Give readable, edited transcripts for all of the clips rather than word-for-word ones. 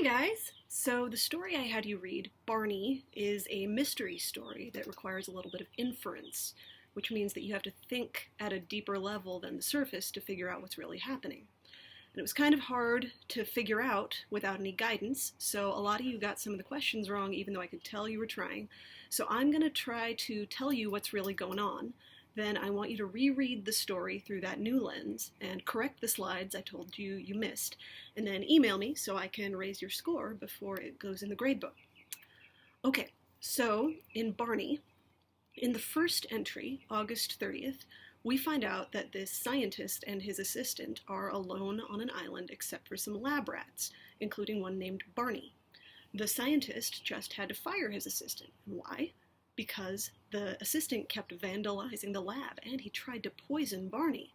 Hi guys! So the story I had you read, Barney, is a mystery story that requires a little bit of inference, which means that you have to think at a deeper level than the surface to figure out what's really happening. And it was kind of hard to figure out without any guidance, so a lot of you got some of the questions wrong even though I could tell you were trying. So I'm going to try to tell you what's really going on. Then I want you to reread the story through that new lens and correct the slides I told you you missed, and then email me so I can raise your score before it goes in the gradebook. Okay, so in Barney, in the first entry, August 30th, we find out that this scientist and his assistant are alone on an island except for some lab rats, including one named Barney. The scientist just had to fire his assistant. Why? Because the assistant kept vandalizing the lab and he tried to poison Barney.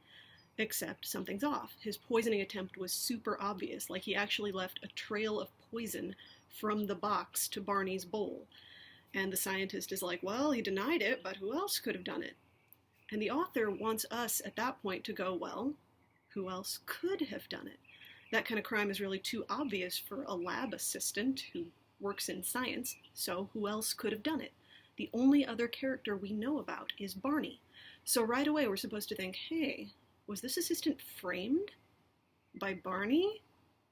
Except something's off. His poisoning attempt was super obvious, like he actually left a trail of poison from the box to Barney's bowl. And the scientist is like, well, he denied it, but who else could have done it? And the author wants us at that point to go, well, who else could have done it? That kind of crime is really too obvious for a lab assistant who works in science, so who else could have done it? The only other character we know about is Barney. So right away we're supposed to think, hey, was this assistant framed by Barney?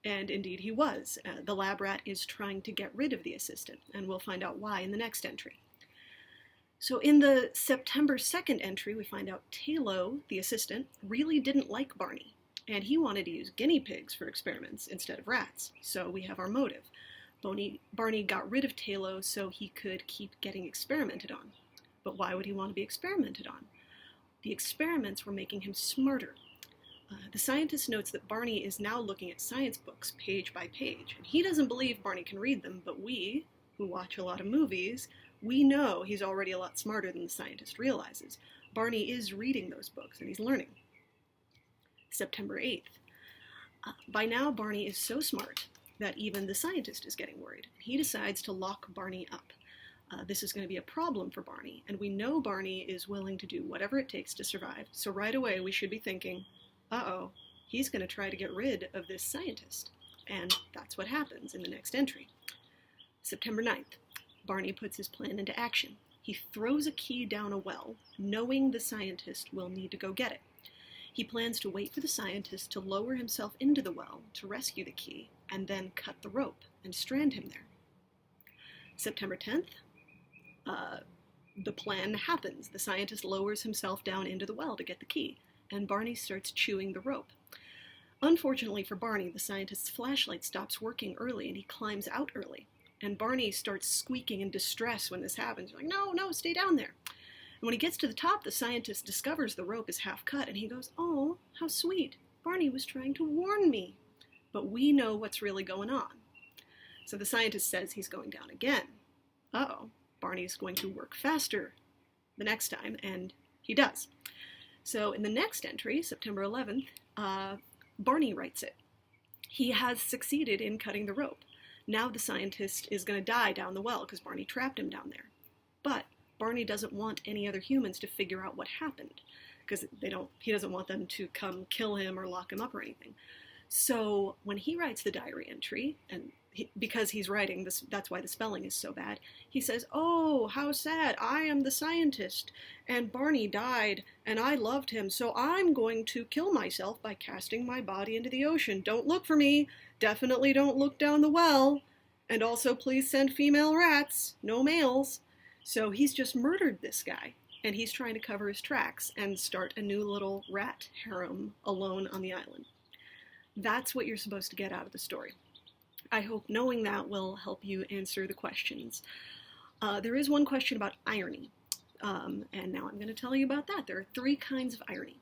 And indeed he was. The lab rat is trying to get rid of the assistant, and we'll find out why in the next entry. So in the September 2nd entry, we find out Talo, the assistant, really didn't like Barney, and he wanted to use guinea pigs for experiments instead of rats. So we have our motive. Barney got rid of Talo so he could keep getting experimented on. But why would he want to be experimented on? The experiments were making him smarter. The scientist notes that Barney is now looking at science books page by page, and he doesn't believe Barney can read them, but we, who watch a lot of movies, we know he's already a lot smarter than the scientist realizes. Barney is reading those books, and he's learning. September 8th. By now, Barney is so smart that even the scientist is getting worried. He decides to lock Barney up. This is going to be a problem for Barney, and we know Barney is willing to do whatever it takes to survive, so right away we should be thinking, uh-oh, he's going to try to get rid of this scientist. And that's what happens in the next entry. September 9th, Barney puts his plan into action. He throws a key down a well, knowing the scientist will need to go get it. He plans to wait for the scientist to lower himself into the well to rescue the key, and then cut the rope and strand him there. September 10th, the plan happens. The scientist lowers himself down into the well to get the key, and Barney starts chewing the rope. Unfortunately for Barney, the scientist's flashlight stops working early and he climbs out early. And Barney starts squeaking in distress when this happens. He's like, no, stay down there. And when he gets to the top, the scientist discovers the rope is half cut, and he goes, oh, how sweet. Barney was trying to warn me. But we know what's really going on. So the scientist says he's going down again. Uh-oh, Barney's going to work faster the next time, and he does. So in the next entry, September 11th, Barney writes it. He has succeeded in cutting the rope. Now the scientist is going to die down the well because Barney trapped him down there. But Barney doesn't want any other humans to figure out what happened because he doesn't want them to come kill him or lock him up or anything. So when he writes the diary entry, and because he's writing this, that's why the spelling is so bad, he says, oh, how sad, I am the scientist, and Barney died, and I loved him, so I'm going to kill myself by casting my body into the ocean. Don't look for me, definitely don't look down the well, and also please send female rats, no males. So he's just murdered this guy, and he's trying to cover his tracks and start a new little rat harem alone on the island. That's what you're supposed to get out of the story. I hope knowing that will help you answer the questions. There is one question about irony, and now I'm going to tell you about that. There are 3 kinds of irony.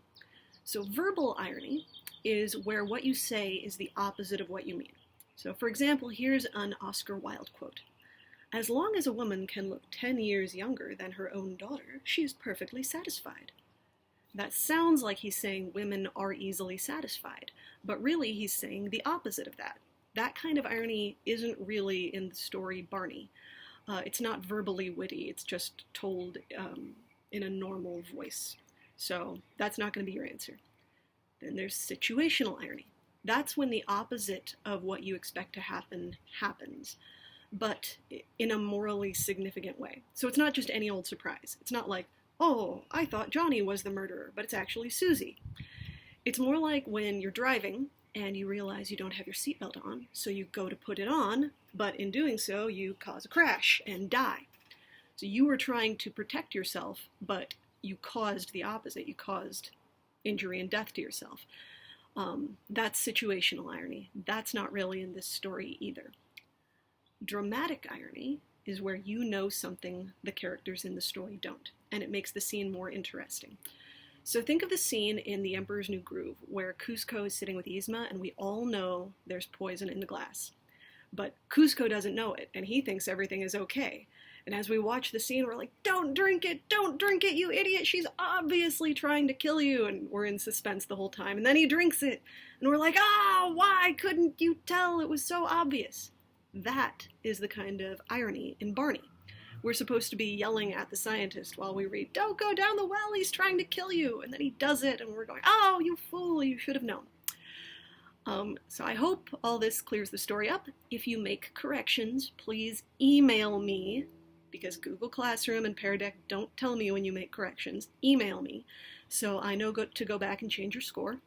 So verbal irony is where what you say is the opposite of what you mean. So for example, here's an Oscar Wilde quote. As long as a woman can look 10 years younger than her own daughter, she is perfectly satisfied. That sounds like he's saying women are easily satisfied, but really he's saying the opposite of that. That kind of irony isn't really in the story Barney. It's not verbally witty, it's just told in a normal voice. So that's not going to be your answer. Then there's situational irony. That's when the opposite of what you expect to happen happens, but in a morally significant way. So it's not just any old surprise. It's not like, oh, I thought Johnny was the murderer, but it's actually Susie. It's more like when you're driving and you realize you don't have your seatbelt on, so you go to put it on, but in doing so, you cause a crash and die. So you were trying to protect yourself, but you caused the opposite. You caused injury and death to yourself. That's situational irony. That's not really in this story either. Dramatic irony is where you know something the characters in the story don't, and it makes the scene more interesting. So think of the scene in The Emperor's New Groove where Kuzco is sitting with Yzma and we all know there's poison in the glass. But Kuzco doesn't know it, and he thinks everything is okay. And as we watch the scene, we're like, don't drink it, you idiot, she's obviously trying to kill you, and we're in suspense the whole time. And then he drinks it, and we're like, why couldn't you tell? It was so obvious. That is the kind of irony in Barney. We're supposed to be yelling at the scientist while we read, don't go down the well, he's trying to kill you, and then he does it, and we're going, oh, you fool, you should have known. So I hope all this clears the story up. If you make corrections, please email me, because Google Classroom and Pear Deck don't tell me when you make corrections. Email me, so I know to go back and change your score.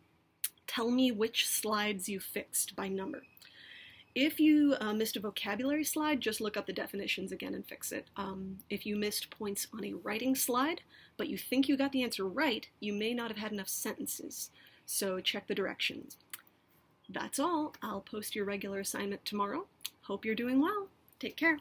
Tell me which slides you fixed by number. If you missed a vocabulary slide, just look up the definitions again and fix it. If you missed points on a writing slide, but you think you got the answer right, you may not have had enough sentences, so check the directions. That's all. I'll post your regular assignment tomorrow. Hope you're doing well. Take care.